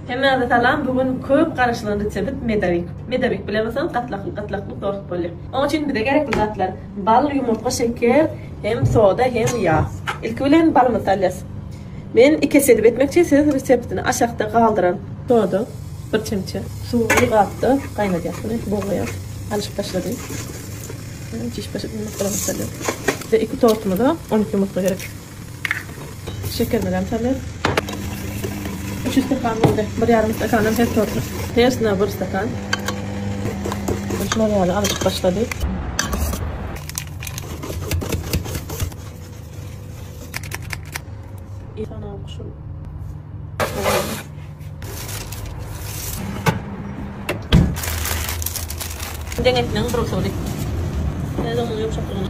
Hemen de talan bugün köp karışılan resepet medavik. Medavik bilemezsen qatlaqlı tort bolýar. Onun için bir de gerekli zatlar. Bal, yumurta, şeker, hem soda hem yağ. İlk bilen balymyzy alýas. Men 2 sedip etmekçi siz reseptini aşağıda kaldıran soda, bir çemçe suyu gatdy, gaýnadýar. Bunu boğaýar. Alyp taşladyk. Çiş başa yumurta salýar. Ve 2 tortunu da 12 yumurta gerek. Şeker bilen salýar. 3 stakan oldu. 1,5 stakandan hep tortu. Tersine 1 stakan. Şunları alıp başladık. İrana okuşun. Dengetlen brokoli. Ne zaman yumuşaklığını.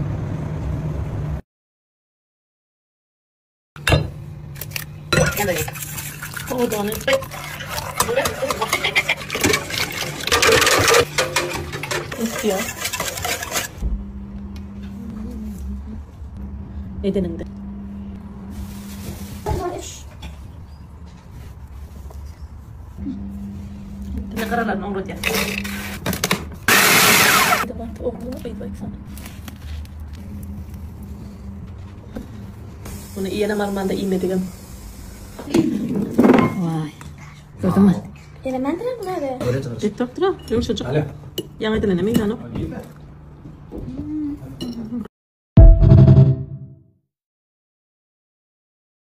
Evet. O da ne? İstiyor. Edeninde. Ne karalar ne olur ya? Bir de bak oğlum ayıp sana. Bunu iyene marmanda imedigim. Vay. Gördün mü? Elementler bunlar be. TikTok'ta yumuşacık. Yan edilen emeği lan o.